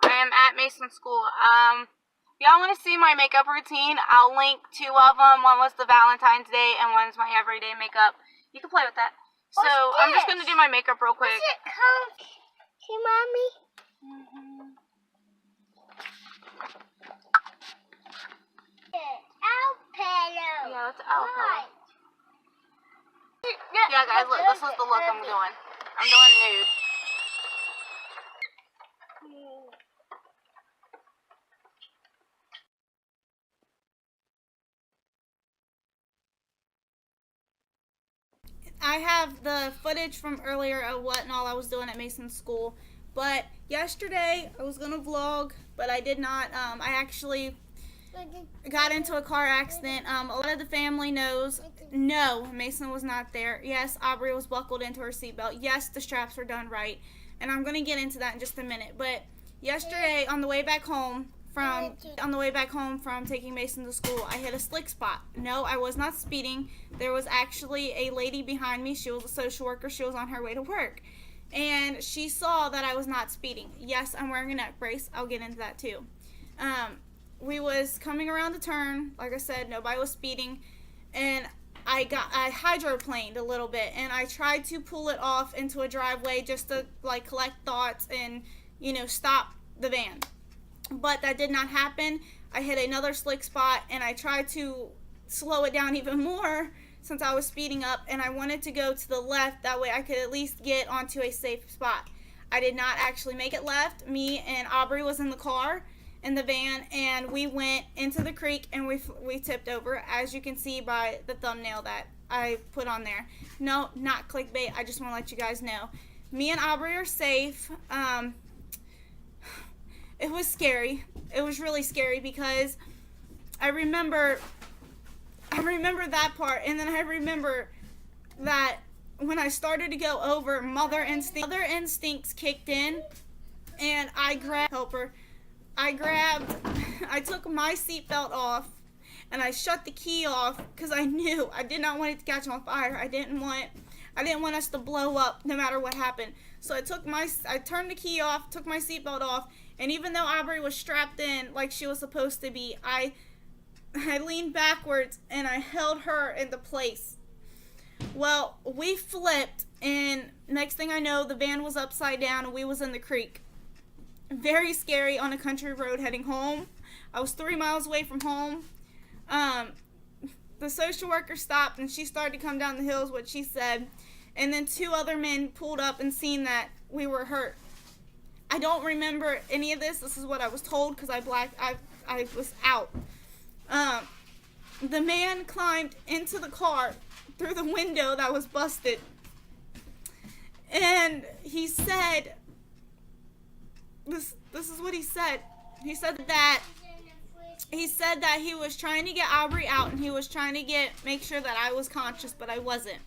I am at Mason School. Y'all want to see my makeup routine? I'll link 2 of them. One was the Valentine's Day and one's my everyday makeup. You can play with that. So I'm just going to do my makeup real quick. What's it called? See, Mommy? Yeah, it's alcohol. Yeah, guys, look, this is the look I'm doing. I'm doing nude. I have the footage from earlier of what and all I was doing at Mason School, but yesterday I was going to vlog, but I did not. I actually got into a car accident. A lot of the family knows. No, Mason was not there. Yes, Aubrey was buckled into her seatbelt. Yes, the straps were done right, and I'm going to get into that in just a minute. But yesterday, on the way back home from taking Mason to school, I hit a slick spot. No, I was not speeding. There was actually a lady behind me. She was a social worker. She was on her way to work, and she saw that I was not speeding. Yes, I'm wearing a neck brace. I'll get into that too. We was coming around the turn. Like I said, nobody was speeding, and I hydroplaned a little bit, and I tried to pull it off into a driveway just to like collect thoughts and, you know, stop the van. But that did not happen. I hit another slick spot, and I tried to slow it down even more since I was speeding up, and I wanted to go to the left. That way I could at least get onto a safe spot. I did not actually make it left. Me and Aubrey was in the car, in the van, and we went into the creek, and we tipped over, as you can see by the thumbnail that I put on there. No, not clickbait. I just want to let you guys know. Me and Aubrey are safe. It was scary. It was really scary because I remember that part, and then I remember that when I started to go over, mother instincts kicked in, and I took my seatbelt off, and I shut the key off because I knew I did not want it to catch on fire. I didn't want us to blow up no matter what happened. So I turned the key off, took my seatbelt off, and even though Aubrey was strapped in like she was supposed to be, I leaned backwards and I held her into place. Well, we flipped, and next thing I know, the van was upside down and we was in the creek. Very scary on a country road heading home. I was 3 miles away from home. The social worker stopped, and she started to come down the hill, is what she said. And then 2 other men pulled up and seen that we were hurt. I don't remember any of this. This is what I was told because I was out. The man climbed into the car through the window that was busted. And he said, this is what he said. He said that he was trying to get Aubrey out, and he was trying to make sure that I was conscious, but I wasn't.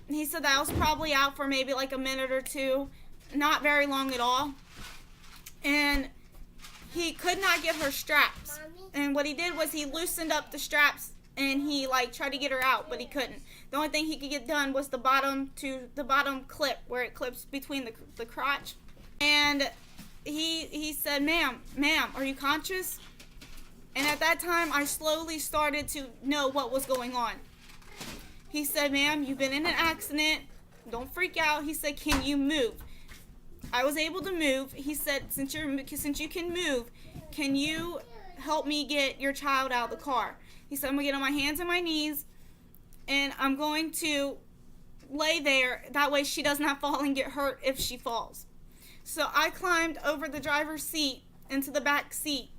He said that I was probably out for maybe like a minute or 2, not very long at all. And he could not get her straps. And what he did was he loosened up the straps, and he like tried to get her out, but he couldn't. The only thing he could get done was the bottom clip where it clips between the crotch. And he said, ma'am, are you conscious? And at that time, I slowly started to know what was going on. He said, ma'am, you've been in an accident. Don't freak out. He said, can you move? I was able to move. He said, since you can move, can you help me get your child out of the car? He said, I'm going to get on my hands and my knees, and I'm going to lay there. That way she does not fall and get hurt if she falls. So I climbed over the driver's seat into the back seat,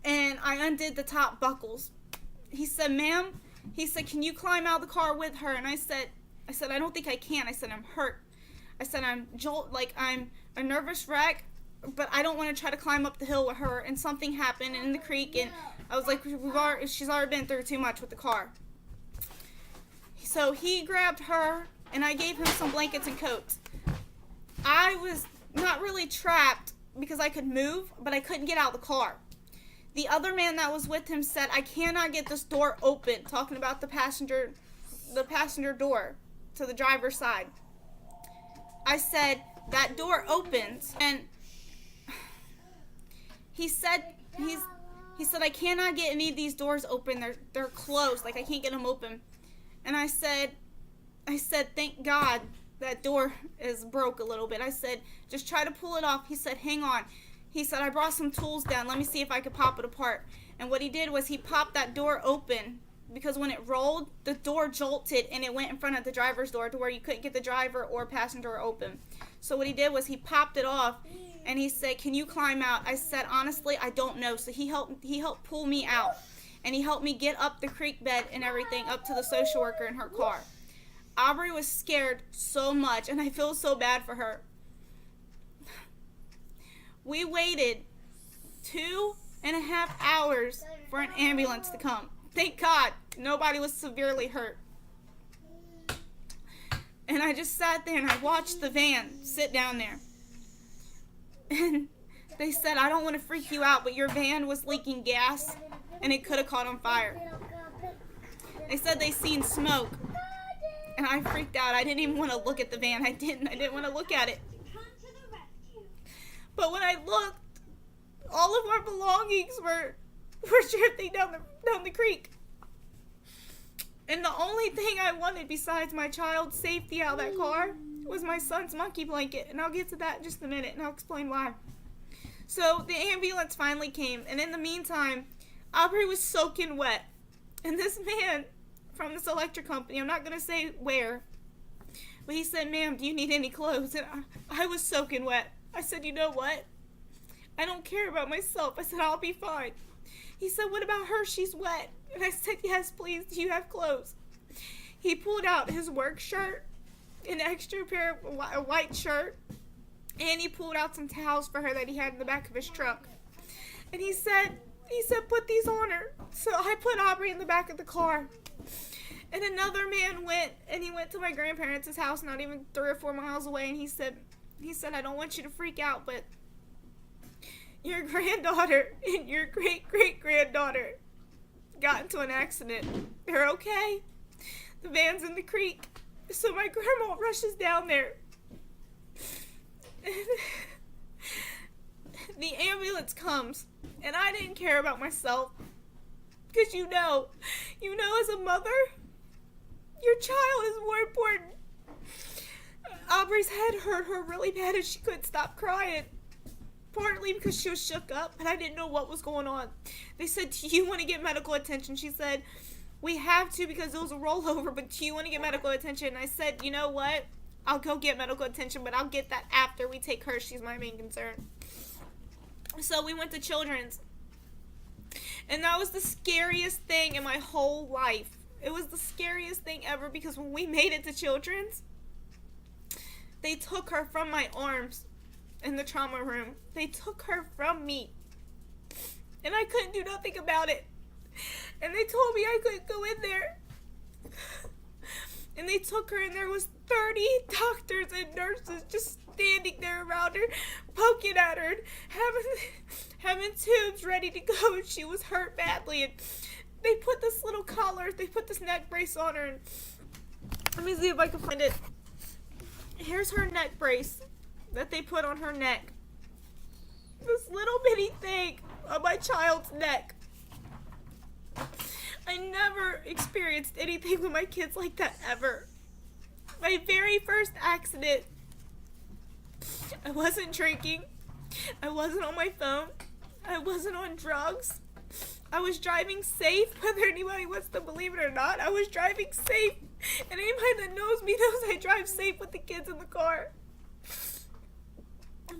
and I undid the top buckles. He said, ma'am, he said, can you climb out of the car with her? And I said, I don't think I can. I said, I'm hurt. I said, I'm a nervous wreck, but I don't want to try to climb up the hill with her. And something happened in the creek, and I was like, she's already been through too much with the car. So he grabbed her, and I gave him some blankets and coats. I was not really trapped because I could move, but I couldn't get out of the car. The other man that was with him said, I cannot get this door open, talking about the passenger door to the driver's side. I said, that door opens, and he said, I cannot get any of these doors open. They're closed. Like, I can't get them open. And I said, thank God that door is broke a little bit. I said, just try to pull it off. He said, hang on. He said, I brought some tools down. Let me see if I could pop it apart. And what he did was he popped that door open, because when it rolled, the door jolted and it went in front of the driver's door to where you couldn't get the driver or passenger open. So what he did was he popped it off, and he said, can you climb out? I said, honestly, I don't know. So he helped pull me out, and he helped me get up the creek bed and everything up to the social worker in her car. Aubrey was scared so much, and I feel so bad for her. We waited 2.5 hours for an ambulance to come. Thank God nobody was severely hurt. And I just sat there and I watched the van sit down there. And they said, I don't want to freak you out, but your van was leaking gas and it could have caught on fire. They said they seen smoke. And I freaked out. I didn't even want to look at the van. I didn't want to look at it. But when I looked, all of our belongings were drifting down the creek. And the only thing I wanted besides my child's safety out of that car was my son's monkey blanket. And I'll get to that in just a minute, and I'll explain why. So the ambulance finally came, and in the meantime, Aubrey was soaking wet. And this man from this electric company, I'm not going to say where, but he said, ma'am, do you need any clothes? And I was soaking wet. I said, you know what? I don't care about myself. I said, I'll be fine. He said, what about her? She's wet. And I said, yes, please. Do you have clothes? He pulled out his work shirt, an extra pair of a white shirt, and he pulled out some towels for her that he had in the back of his truck. And he said, put these on her. So I put Aubrey in the back of the car. And another man went to my grandparents' house, not even 3 or 4 miles away, and he said, I don't want you to freak out, but your granddaughter and your great-great-granddaughter got into an accident. They're okay. The van's in the creek. So my grandma rushes down there. And the ambulance comes, and I didn't care about myself. Because you know as a mother, your child is more important. Aubrey's head hurt her really bad and she couldn't stop crying. Partly because she was shook up and I didn't know what was going on. They said, do you want to get medical attention? She said, we have to because it was a rollover, but do you want to get medical attention? And I said, you know what? I'll go get medical attention, but I'll get that after we take her. She's my main concern. So we went to Children's. And that was the scariest thing in my whole life. It was the scariest thing ever because when we made it to Children's, they took her from my arms in the trauma room. They took her from me. And I couldn't do nothing about it. And they told me I couldn't go in there. And they took her and there was 30 doctors and nurses just standing there around her, poking at her and having tubes ready to go, and she was hurt badly. And they put this little collar, they put this neck brace on her, and let me see if I can find it. Here's her neck brace that they put on her neck. This little bitty thing on my child's neck. I never experienced anything with my kids like that ever. My very first accident, I wasn't drinking. I wasn't on my phone. I wasn't on drugs. I was driving safe, whether anybody wants to believe it or not. I was driving safe. And anybody that knows me knows I drive safe with the kids in the car.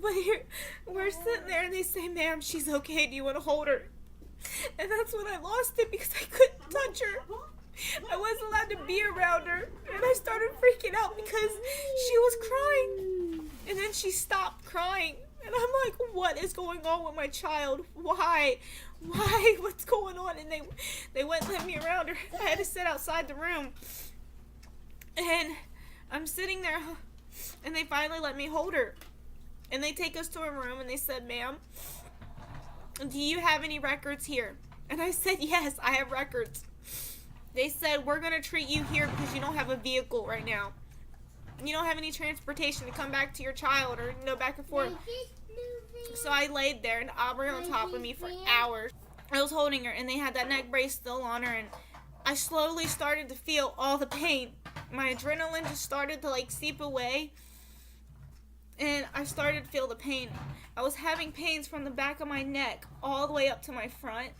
But here, we're sitting there and they say, ma'am, she's okay. Do you want to hold her? And that's when I lost it because I couldn't touch her. I wasn't allowed to be around her. And I started freaking out because she was crying. And then she stopped crying. And I'm like, what is going on with my child? Why? What's going on? And they wouldn't let me around her. I had to sit outside the room. And I'm sitting there and they finally let me hold her. And they take us to a room and they said, ma'am, do you have any records here? And I said, yes, I have records. They said, we're going to treat you here because you don't have a vehicle right now. you don't have any transportation to come back to your child or, back and forth. So I laid there and Aubrey on top of me for hours. I was holding her and they had that neck brace still on her, and I slowly started to feel all the pain. My adrenaline just started to seep away, and I started to feel the pain. I was having pains from the back of my neck all the way up to my front.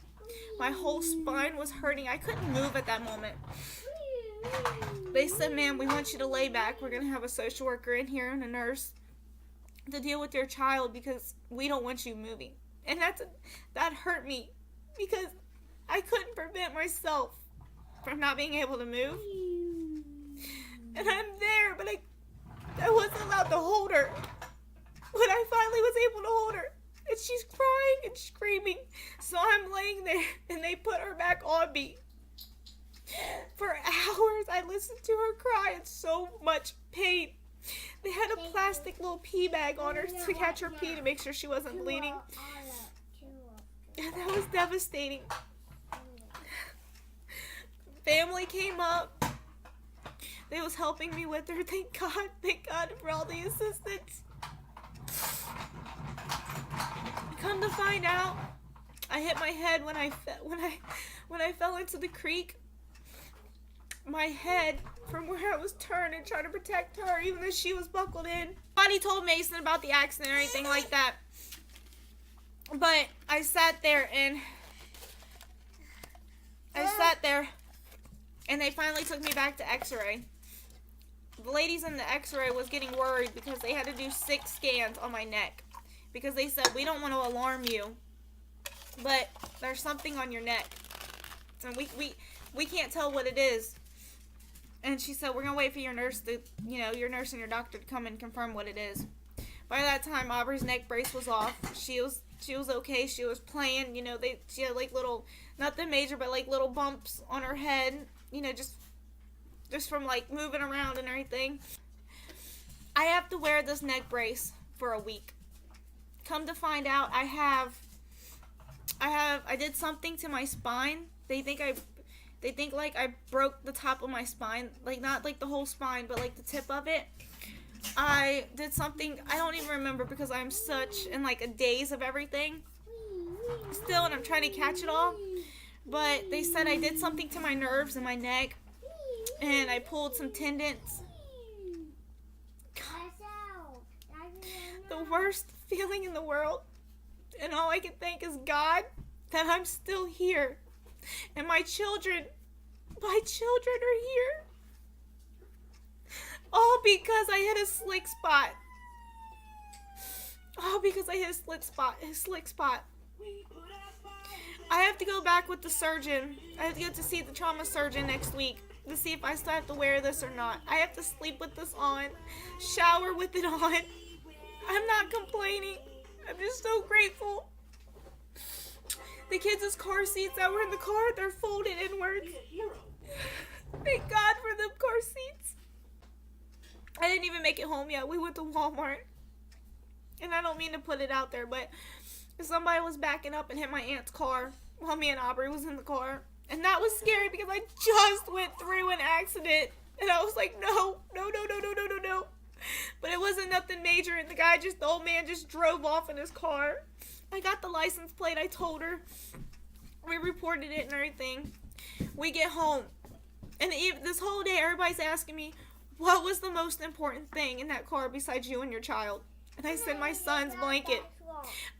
My whole spine was hurting. I couldn't move at that moment. They said, "Ma'am, we want you to lay back. We're going to have a social worker in here and a nurse to deal with your child because we don't want you moving." And that hurt me because I couldn't prevent myself from not being able to move. And I'm there, but I wasn't allowed to hold her. When I finally was able to hold her, and she's crying and screaming. So I'm laying there, and they put her back on me. For hours, I listened to her cry in so much pain. They had a plastic little pee bag on her to catch her pee to make sure she wasn't bleeding. And that was devastating. Family came up. They was helping me with her. Thank God for all the assistance. Come to find out, I hit my head when I fell into the creek. My head, from where I was turned and trying to protect her, even though she was buckled in. Nobody told Mason about the accident or anything like that. But I sat there and they finally took me back to X-ray. The ladies in the X-ray was getting worried because they had to do 6 scans on my neck. Because they said, "We don't want to alarm you, but there's something on your neck. And we can't tell what it is." And she said, "We're going to wait for your nurse to, your nurse and your doctor to come and confirm what it is." By that time, Aubrey's neck brace was off. She was okay. She was playing, she had little, nothing major, but little bumps on her head, just from moving around and everything. I have to wear this neck brace for a week. Come to find out, I did something to my spine. They think I broke the top of my spine, not the whole spine, but the tip of it. I did something, I don't even remember because I'm such in a daze of everything still, and I'm trying to catch it all. But they said I did something to my nerves in my neck, and I pulled some tendons. The worst feeling in the world, and all I can thank is God that I'm still here, and my children are here, all because I hit a slick spot. I have to go back with the surgeon. I have to get to see the trauma surgeon next week to see if I still have to wear this or not. I have to sleep with this on, shower with it on. I'm not complaining. I'm just so grateful. The kids' car seats that were in the car, they're folded inwards. Thank God for them car seats. I didn't even make it home yet. We went to Walmart. And I don't mean to put it out there, but somebody was backing up and hit my aunt's car while me and Aubrey was in the car. And that was scary because I just went through an accident. And I was like, no. But it wasn't nothing major, and the old man just drove off in his car. I got the license plate, I told her. We reported it and everything. We get home, and this whole day everybody's asking me, what was the most important thing in that car besides you and your child? And I said, my son's blanket.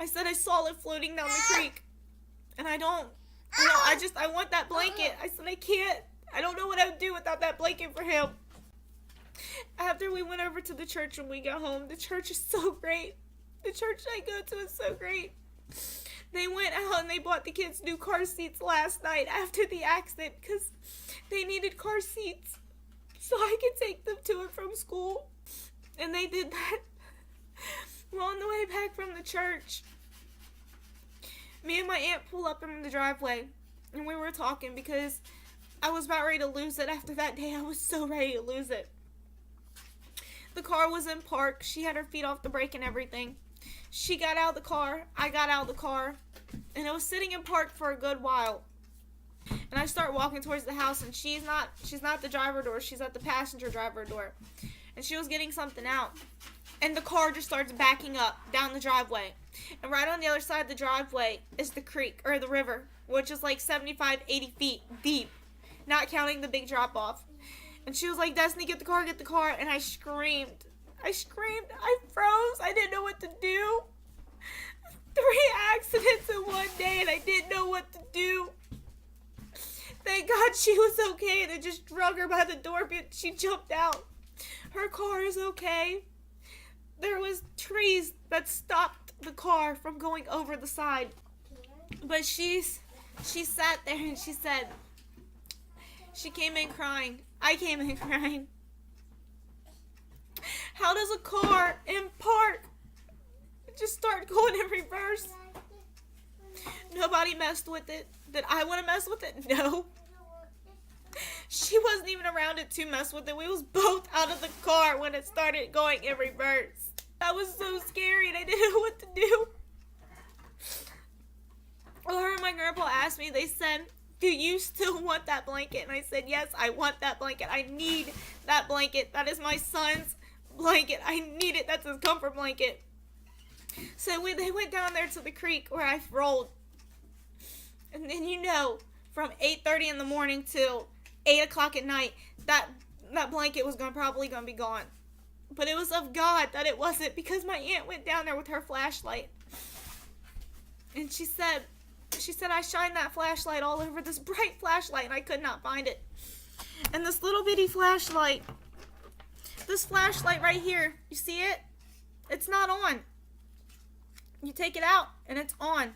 I said, I saw it floating down the creek, and I want that blanket. I said, I don't know what I would do without that blanket for him. After we went over to the church and we got home, the church is so great. The church I go to is so great. They went out and they bought the kids new car seats last night after the accident because they needed car seats so I could take them to and from school. And they did that. We're on the way back from the church. Me and my aunt pull up in the driveway and we were talking because I was about ready to lose it after that day. I was so ready to lose it. The car was in park. She had her feet off the brake and everything. She got out of the car. I got out of the car. And it was sitting in park for a good while. And I start walking towards the house, and she's not at the driver door. She's at the passenger driver door. and she was getting something out. And the car just starts backing up down the driveway. And right on the other side of the driveway is the creek, or the river, which is like 75, 80 feet deep, not counting the big drop off. And she was like, Destiny, get the car, get the car. And I screamed. I froze. I didn't know what to do. 3 accidents in one day, and I didn't know what to do. Thank God she was okay, and I just drug her by the door, but she jumped out. Her car is okay. There was trees that stopped the car from going over the side. But she sat there and she said, she came in crying. I came in crying. How does a car in park just start going in reverse? Nobody messed with it. Did I want to mess with it? No. She wasn't even around it to mess with it. We was both out of the car when it started going in reverse. That was so scary and I didn't know what to do. Well, her and my grandpa asked me, they said, do you still want that blanket? And I said, yes, I want that blanket. I need that blanket. That is my son's blanket. I need it. That's his comfort blanket. So they went down there to the creek where I rolled. And then, from 8:30 in the morning till 8 o'clock at night, that blanket was probably going to be gone. But it was of God that it wasn't, because my aunt went down there with her flashlight. And she said, I shined that flashlight all over, this bright flashlight, and I could not find it. And this little bitty flashlight, this flashlight right here, you see it? It's not on. You take it out, and it's on.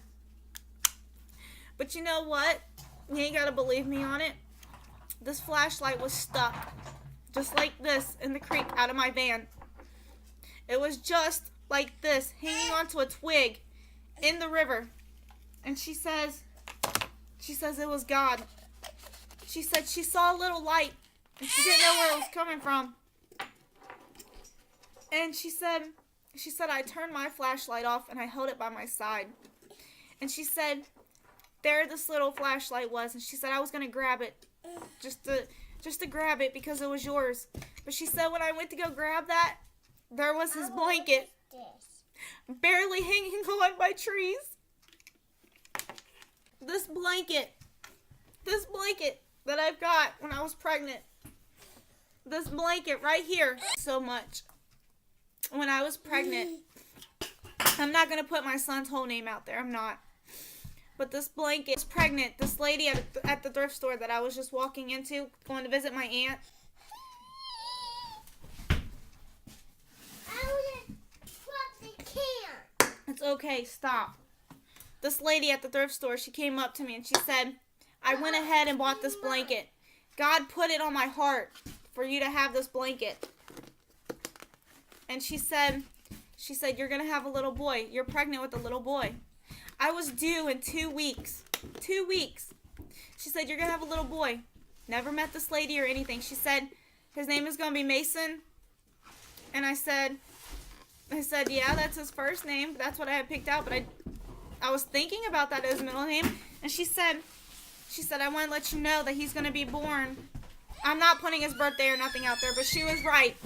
But you know what? You ain't got to believe me on it. This flashlight was stuck, just like this, in the creek out of my van. It was just like this, hanging onto a twig in the river. And she says it was God. She said she saw a little light, and she didn't know where it was coming from. And she said I turned my flashlight off, and I held it by my side. And she said, there this little flashlight was, and she said I was going to grab it, just to grab it because it was yours. But she said when I went to go grab that, there was his blanket, barely hanging on by trees. This blanket that I've got when I was pregnant, this blanket right here, so much. When I was pregnant, I'm not going to put my son's whole name out there, I'm not. But this blanket was pregnant. This lady at the thrift store that I was just walking into, going to visit my aunt. I want to drop the can. It's okay, stop. This lady at the thrift store, she came up to me and she said, I went ahead and bought this blanket. God put it on my heart for you to have this blanket. And she said, you're going to have a little boy. You're pregnant with a little boy. I was due in 2 weeks. 2 weeks. She said, you're going to have a little boy. Never met this lady or anything. She said, his name is going to be Mason. And I said, yeah, that's his first name. That's what I had picked out. But I was thinking about that as his middle name. And she said, I want to let you know that he's going to be born. I'm not putting his birthday or nothing out there, but she was right.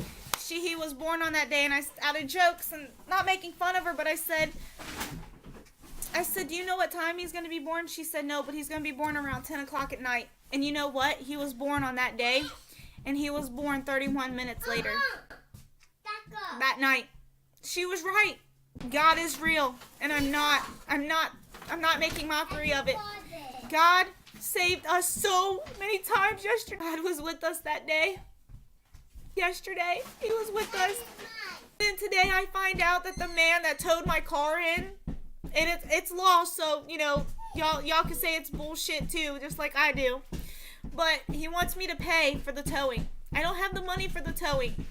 He was born on that day. And I, out of jokes and not making fun of her, but I said, do you know what time he's going to be born? She said, no, but he's going to be born around 10 o'clock at night. And you know what? He was born on that day, and he was born 31 minutes later. That night. She was right. God is real, and I'm not making mockery of it. God saved us so many times yesterday. God was with us that day. Yesterday, he was with us. Then today I find out that the man that towed my car in, and it's lost, so, y'all can say it's bullshit too, just like I do. But he wants me to pay for the towing. I don't have the money for the towing.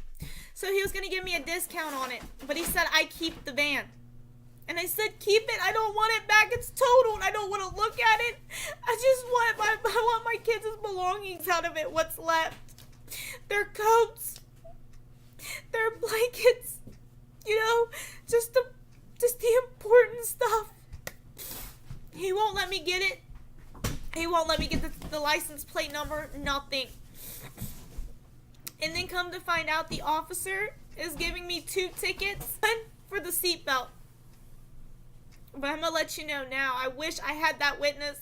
So he was going to give me a discount on it. But he said, I keep the van. And I said, keep it. I don't want it back. It's totaled. I don't want to look at it. I want my kids' belongings out of it, what's left. Their coats. Their blankets. Just the important stuff. He won't let me get it. He won't let me get the license plate number. Nothing. And then come to find out the officer is giving me 2 tickets. One for the seatbelt. But I'm going to let you know now. I wish I had that witness.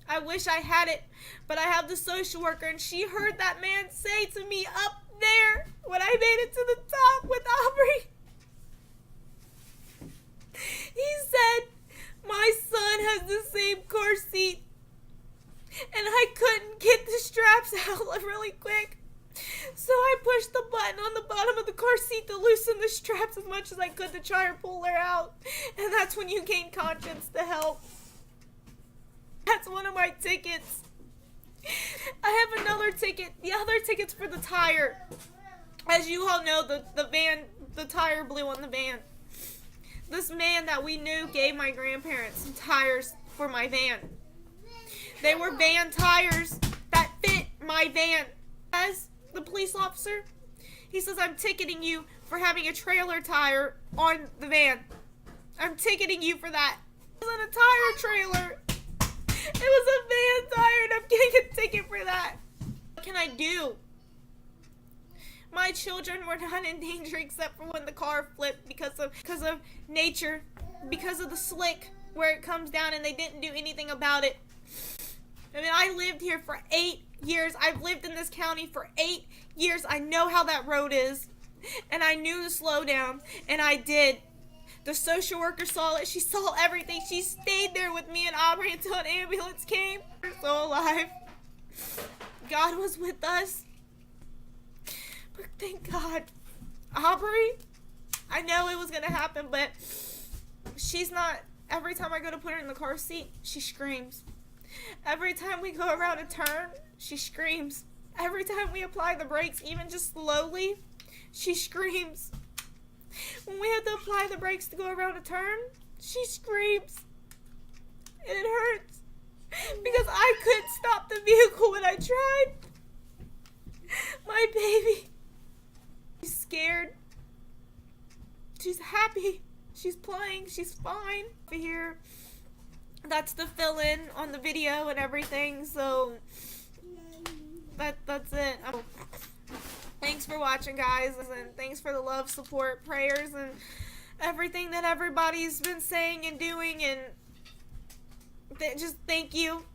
I wish I had it. But I have the social worker, and she heard that man say to me up there when I made it to the top with Aubrey. He said, my son has the same car seat. And I couldn't get the straps out really quick. So I pushed the button on the bottom of the car seat to loosen the straps as much as I could to try and pull her out. And that's when you gain conscience to help. That's one of my tickets. I have another ticket. The other ticket's for the tire. As you all know, the tire blew on the van. This man that we knew gave my grandparents some tires for my van. They were van tires that fit my van. As the police officer, he says, I'm ticketing you for having a trailer tire on the van. I'm ticketing you for that. It wasn't a tire trailer. It was a van tire, and I'm getting a ticket for that. What can I do? My children were not in danger except for when the car flipped because of nature, because of the slick where it comes down, and they didn't do anything about it. I mean, I lived here for 8 years. I've lived in this county for 8 years. I know how that road is, and I knew to slow down, and I did. The social worker saw it. She saw everything. She stayed there with me and Aubrey until an ambulance came. We're so alive. God was with us. But thank God. Aubrey, I know it was going to happen, but she's not. Every time I go to put her in the car seat, she screams. Every time we go around a turn, she screams. Every time we apply the brakes, even just slowly, she screams. When we have to apply the brakes to go around a turn, she screams. And it hurts. Because I couldn't stop the vehicle when I tried. My baby. She's scared. She's happy. She's playing. She's fine. Here. That's the fill-in on the video and everything. So that's it. Thanks for watching, guys, and thanks for the love, support, prayers, and everything that everybody's been saying and doing, and just thank you.